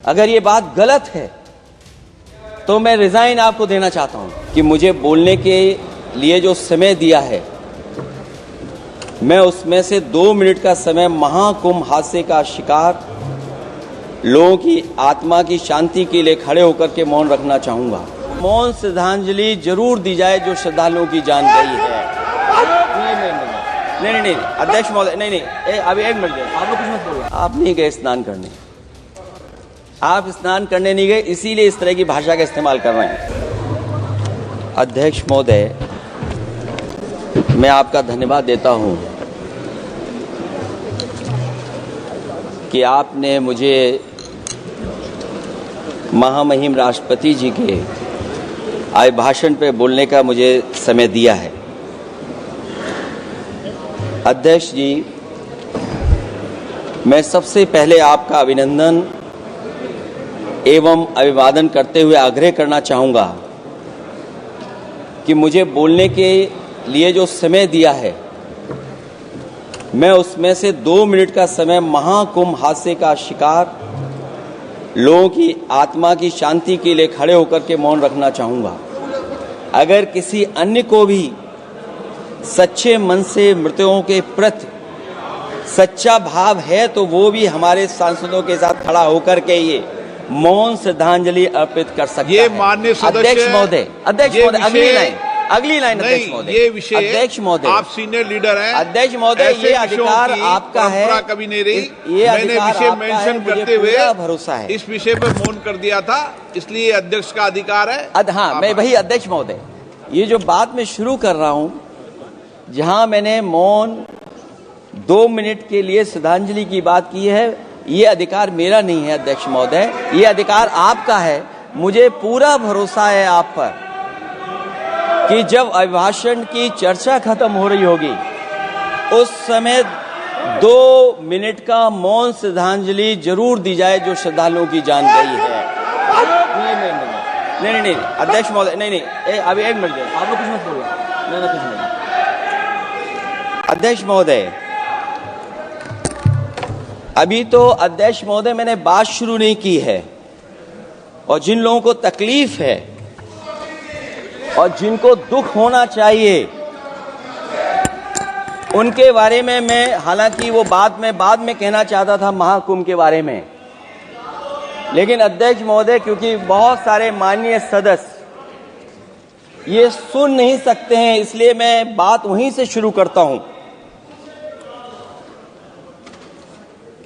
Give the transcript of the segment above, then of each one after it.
अगर ये बात गलत है तो मैं रिजाइन आपको देना चाहता हूं कि मुझे बोलने के लिए जो समय दिया है मैं उसमें से 2 मिनट का समय महाकुंभ हादसे का शिकार लोगों की आत्मा की शांति के लिए खड़े होकर के मौन रखना चाहूंगा। मौन श्रद्धांजलि जरूर दी जाए जो श्रद्धालुओं की जान गई है। नहीं अध्यक्ष महोदय, नहीं अभी एक मिनट आप लोग कुछ मत बोलो। आप नहीं गए स्नान करने, आप स्नान करने नहीं गए, इसीलिए इस तरह की भाषा का इस्तेमाल कर रहे हैं। अध्यक्ष महोदय, मैं आपका धन्यवाद देता हूं कि आपने मुझे महामहिम राष्ट्रपति जी के अभिभाषण पे बोलने का मुझे समय दिया है। अध्यक्ष जी, मैं सबसे पहले आपका अभिनंदन एवं अभिवादन करते हुए आग्रह करना चाहूंगा कि मुझे बोलने के लिए जो समय दिया है मैं उसमें से 2 मिनट का समय महाकुंभ हादसे का शिकार लोगों की आत्मा की शांति के लिए खड़े होकर के मौन रखना चाहूंगा। अगर किसी अन्य को भी सच्चे मन से मृतकों के प्रति सच्चा भाव है तो वो भी हमारे सांसदों के साथ खड़ा होकर के ये मौन श्रद्धांजलि अर्पित कर सकता है। माननीय सदस्य अध्यक्ष महोदय, अगली लाइन अध्यक्ष महोदय, ये विषय अध्यक्ष महोदय, आप सीनियर लीडर हैं। अध्यक्ष महोदय, ये अधिकार आपका है, कभी नहीं रही। ये मैंने विषय मेंशन करते हुए भरोसा है इस विषय पर मौन कर दिया था, इसलिए अध्यक्ष का अधिकार है। हाँ, मैं वही अध्यक्ष महोदय, ये जो बात मैं शुरू कर रहा हूं जहां मैंने मौन 2 मिनट के लिए श्रद्धांजलि की बात की है, ये अधिकार मेरा नहीं है अध्यक्ष महोदय, ये अधिकार आपका है। मुझे पूरा भरोसा है आप पर कि जब अभिभाषण की चर्चा खत्म हो रही होगी उस समय 2 मिनट का मौन श्रद्धांजलि जरूर दी जाए जो श्रद्धालुओं की जान गई है। नहीं अध्यक्ष महोदय, नहीं अभी एक मिनट आप लोग कुछ मत बोलो। नहीं कुछ नहीं। अध्यक्ष महोदय, अभी तो अध्यक्ष महोदय मैंने बात शुरू नहीं की है और जिन लोगों को तकलीफ है और जिनको दुख होना चाहिए उनके बारे में मैं, हालांकि वो बात मैं बाद में कहना चाहता था महाकुंभ के बारे में, लेकिन अध्यक्ष महोदय क्योंकि बहुत सारे माननीय सदस्य ये सुन नहीं सकते हैं इसलिए मैं बात वहीं से शुरू करता हूं।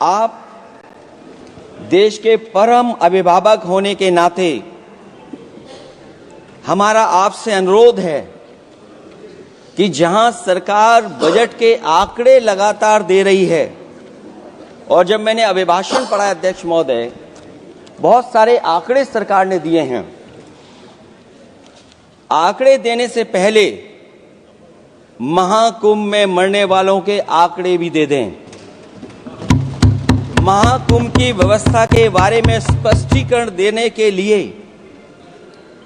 आप देश के परम अभिभावक होने के नाते हमारा आपसे अनुरोध है कि जहां सरकार बजट के आंकड़े लगातार दे रही है, और जब मैंने अभिभाषण पढ़ा अध्यक्ष महोदय बहुत सारे आंकड़े सरकार ने दिए हैं, आंकड़े देने से पहले महाकुंभ में मरने वालों के आंकड़े भी दे दें। महाकुंभ की व्यवस्था के बारे में स्पष्टीकरण देने के लिए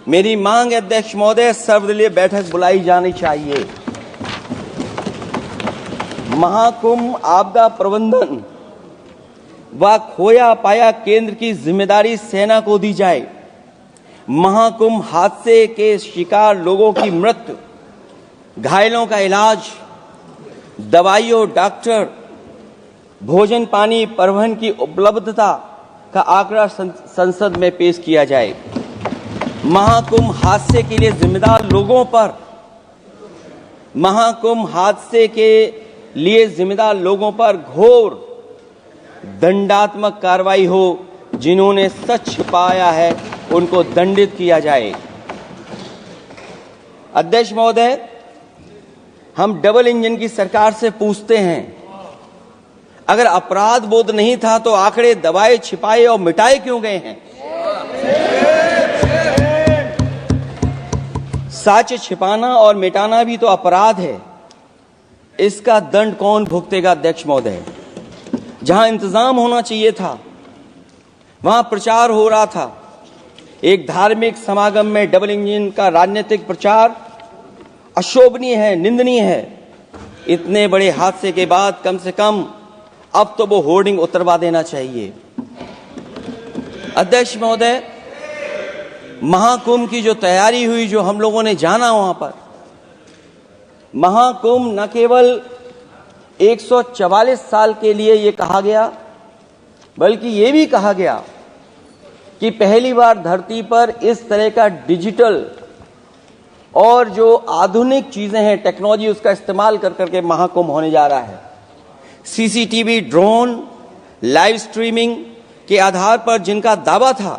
मेरी मांग है अध्यक्ष महोदय, सर्वदलीय बैठक बुलाई जानी चाहिए। महाकुंभ आपदा प्रबंधन व खोया पाया केंद्र की जिम्मेदारी सेना को दी जाए। महाकुंभ हादसे के शिकार लोगों की मृत्यु, घायलों का इलाज, दवाइयों, डॉक्टर, भोजन पानी, परिवहन की उपलब्धता का आंकड़ा संसद में पेश किया जाए। महाकुंभ हादसे के लिए जिम्मेदार लोगों पर, महाकुंभ हादसे के लिए जिम्मेदार लोगों पर घोर दंडात्मक कार्रवाई हो। जिन्होंने सच छिपाया है उनको दंडित किया जाए। अध्यक्ष महोदय, हम डबल इंजन की सरकार से पूछते हैं, अगर अपराध बोध नहीं था तो आंकड़े दबाए, छिपाए और मिटाए क्यों गए हैं? सच छिपाना और मिटाना भी तो अपराध है। इसका दंड कौन भुगतेगा अध्यक्ष महोदय? जहां इंतजाम होना चाहिए था वहां प्रचार हो रहा था। एक धार्मिक समागम में डबल इंजन का राजनीतिक प्रचार अशोभनीय है, निंदनीय है। इतने बड़े हादसे के बाद कम से कम अब तो वो होर्डिंग उतरवा देना चाहिए। अध्यक्ष महोदय, महाकुंभ की जो तैयारी हुई, जो हम लोगों ने जाना वहां पर, महाकुंभ न केवल 144 साल के लिए ये कहा गया, बल्कि ये भी कहा गया कि पहली बार धरती पर इस तरह का डिजिटल और जो आधुनिक चीजें हैं, टेक्नोलॉजी, उसका इस्तेमाल कर करके महाकुंभ होने जा रहा है। सीसीटीवी, ड्रोन, लाइव स्ट्रीमिंग के आधार पर जिनका दावा था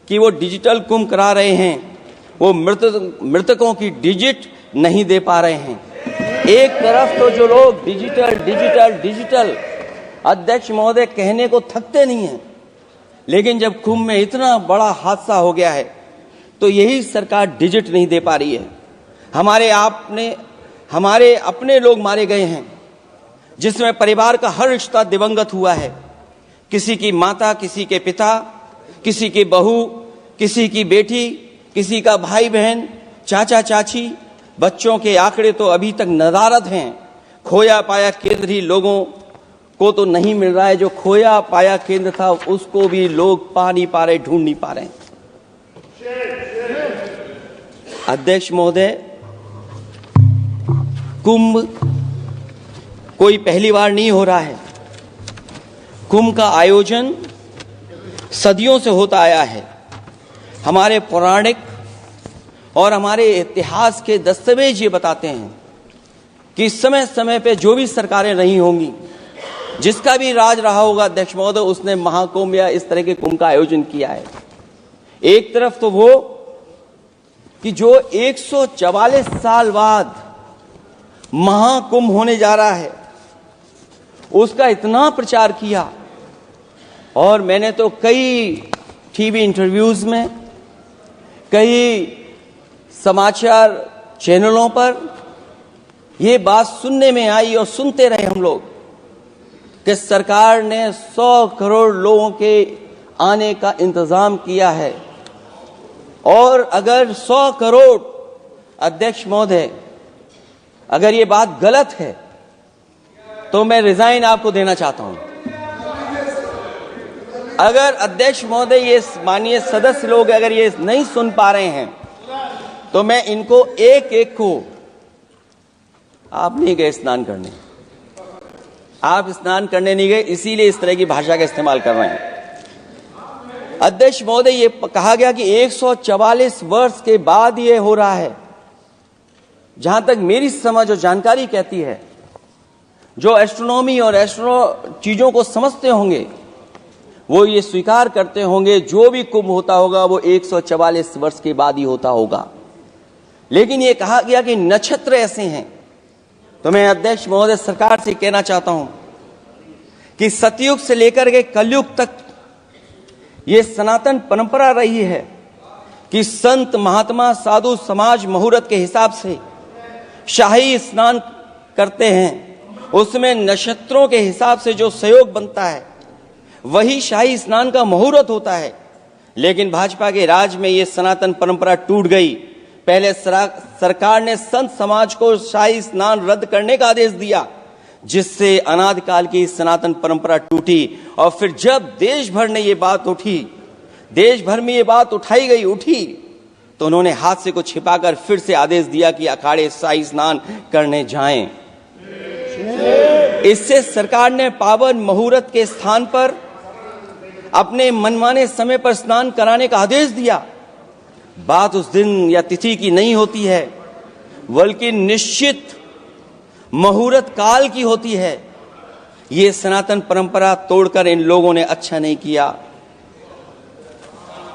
कि वो डिजिटल कुंभ करा रहे हैं, वो मृतकों की डिजिट नहीं दे पा रहे हैं। एक तरफ तो जो लोग डिजिटल डिजिटल डिजिटल अध्यक्ष महोदय कहने को थकते नहीं हैं, लेकिन जब कुंभ में इतना बड़ा हादसा हो गया है तो यही सरकार डिजिट नहीं दे पा रही है। हमारे अपने लोग मारे गए हैं, जिसमें परिवार का हर रिश्ता दिवंगत हुआ है। किसी की माता, किसी के पिता, किसी की बहू, किसी की बेटी, किसी का भाई बहन, चाचा चाची, बच्चों के आंकड़े तो अभी तक नदारद हैं। खोया पाया केंद्र ही लोगों को तो नहीं मिल रहा है, जो खोया पाया केंद्र था उसको भी लोग पा नहीं पा रहे, ढूंढ नहीं पा रहे। अध्यक्ष महोदय, कुंभ कोई पहली बार नहीं हो रहा है। कुंभ का आयोजन सदियों से होता आया है। हमारे पौराणिक और हमारे इतिहास के दस्तावेज ये बताते हैं कि समय समय पे जो भी सरकारें रही होंगी, जिसका भी राज रहा होगा अध्यक्ष महोदय, उसने महाकुंभ या इस तरह के कुंभ का आयोजन किया है। एक तरफ तो वो कि जो 144 साल बाद महाकुंभ होने जा रहा है, उसका इतना प्रचार किया, और मैंने तो कई टीवी इंटरव्यूज में, कई समाचार चैनलों पर ये बात सुनने में आई और सुनते रहे हम लोग कि सरकार ने 100 करोड़ लोगों के आने का इंतजाम किया है। और अगर 100 करोड़, अध्यक्ष महोदय, अगर ये बात गलत है तो मैं रिजाइन आपको देना चाहता हूं। अगर अध्यक्ष महोदय, ये माननीय सदस्य लोग अगर ये नहीं सुन पा रहे हैं तो मैं इनको एक एक को, आप नहीं गए स्नान करने, आप स्नान करने नहीं गए, इसीलिए इस तरह की भाषा का इस्तेमाल कर रहे हैं। अध्यक्ष महोदय, ये कहा गया कि 144 वर्ष के बाद ये हो रहा है। जहां तक मेरी समझ और जानकारी कहती है, जो एस्ट्रोनॉमी और एस्ट्रो चीजों को समझते होंगे वो ये स्वीकार करते होंगे, जो भी कुंभ होता होगा वो 144 वर्ष के बाद ही होता होगा। लेकिन ये कहा गया कि नक्षत्र ऐसे हैं, तो मैं अध्यक्ष महोदय सरकार से कहना चाहता हूं कि सतयुग से लेकर के कलयुग तक ये सनातन परंपरा रही है कि संत, महात्मा, साधु समाज मुहूर्त के हिसाब से शाही स्नान करते हैं। उसमें नक्षत्रों के हिसाब से जो सहयोग बनता है वही शाही स्नान का मुहूर्त होता है। लेकिन भाजपा के राज में ये सनातन परंपरा टूट गई। पहले सरकार ने संत समाज को शाही स्नान रद्द करने का आदेश दिया, जिससे अनादिकाल की सनातन परंपरा टूटी। और फिर जब देश भर ने ये बात उठी, देश भर में ये बात उठी, तो उन्होंने हादसे को छिपाकर फिर से आदेश दिया कि अखाड़े शाही स्नान करने जाएं। इससे सरकार ने पावन मुहूर्त के स्थान पर अपने मनमाने समय पर स्नान कराने का आदेश दिया। बात उस दिन या तिथि की नहीं होती है, बल्कि निश्चित मुहूर्त काल की होती है। ये सनातन परंपरा तोड़कर इन लोगों ने अच्छा नहीं किया।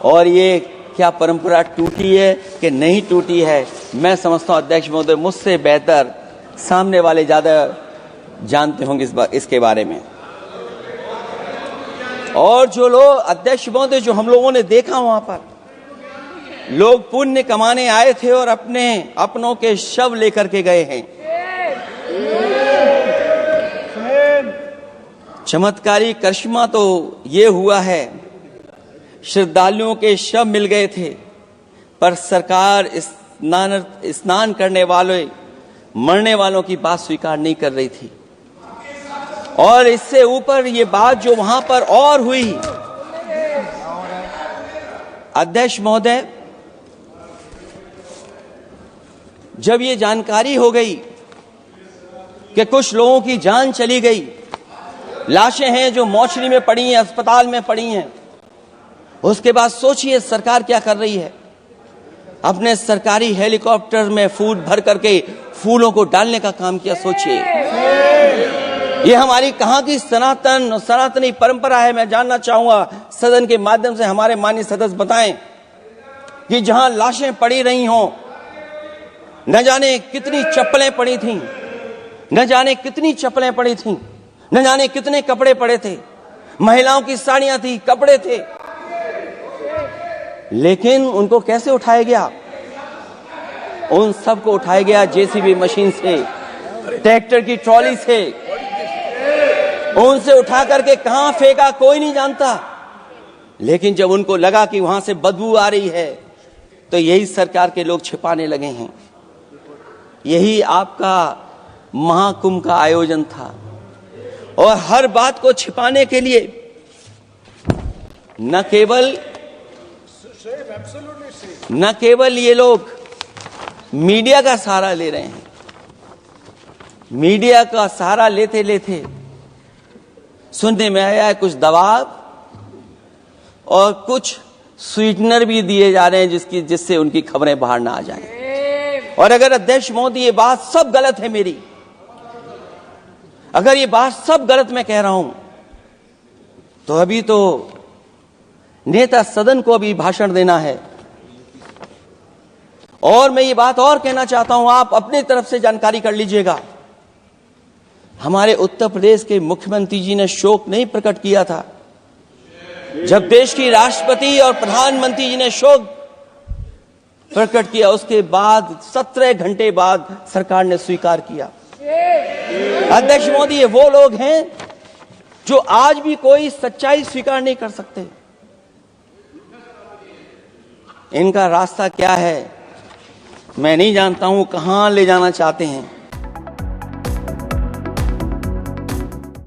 और ये क्या परंपरा टूटी है कि नहीं टूटी है, मैं समझता हूं अध्यक्ष महोदय मुझसे बेहतर सामने वाले ज्यादा जानते होंगे इसके बारे में। और जो लोग, अध्यक्ष महोदय, जो हम लोगों ने देखा वहां पर लोग पुण्य कमाने आए थे और अपनों के शव लेकर के गए हैं। चमत्कारी करिश्मा तो ये हुआ है, श्रद्धालुओं के शव मिल गए थे, पर सरकार स्नान करने वाले मरने वालों की बात स्वीकार नहीं कर रही थी। और इससे ऊपर ये बात जो वहां पर और हुई अध्यक्ष महोदय, जब ये जानकारी हो गई कि कुछ लोगों की जान चली गई, लाशें हैं जो मोर्चरी में पड़ी हैं, अस्पताल में पड़ी हैं, उसके बाद सोचिए सरकार क्या कर रही है। अपने सरकारी हेलीकॉप्टर में फूड भर करके फूलों को डालने का काम किया। सोचिए, ये हमारी कहां की सनातनी परंपरा है। मैं जानना चाहूंगा सदन के माध्यम से हमारे माननीय सदस्य बताएं कि जहां लाशें पड़ी रही हों, न जाने कितनी चप्पलें पड़ी थीं, न जाने कितनी चप्पलें पड़ी थीं, न जाने कितने कपड़े पड़े थे, महिलाओं की साड़ियां थी, कपड़े थे, लेकिन उनको कैसे उठाया गया? उन सबको उठाया गया जेसीबी मशीन से, ट्रैक्टर की ट्रॉली से। उनसे उठा करके कहां फेंका कोई नहीं जानता, लेकिन जब उनको लगा कि वहां से बदबू आ रही है तो यही सरकार के लोग छिपाने लगे हैं। यही आपका महाकुंभ का आयोजन था, और हर बात को छिपाने के लिए न केवल ये लोग मीडिया का सहारा ले रहे हैं, मीडिया का सहारा लेते लेते सुनने में आया है कुछ दबाव और कुछ स्वीटनर भी दिए जा रहे हैं जिससे उनकी खबरें बाहर ना आ जाएं। और अगर अध्यक्ष मोदी ये बात सब गलत है मेरी, अगर ये बात सब गलत मैं कह रहा हूं, तो अभी तो नेता सदन को अभी भाषण देना है। और मैं ये बात और कहना चाहता हूं, आप अपनी तरफ से जानकारी कर लीजिएगा। हमारे उत्तर प्रदेश के मुख्यमंत्री जी ने शोक नहीं प्रकट किया था। जब देश की राष्ट्रपति और प्रधानमंत्री जी ने शोक प्रकट किया, उसके बाद 17 घंटे बाद सरकार ने स्वीकार किया। अध्यक्ष मोदी, ये वो लोग हैं जो आज भी कोई सच्चाई स्वीकार नहीं कर सकते। इनका रास्ता क्या है मैं नहीं जानता हूं, कहां ले जाना चाहते हैं।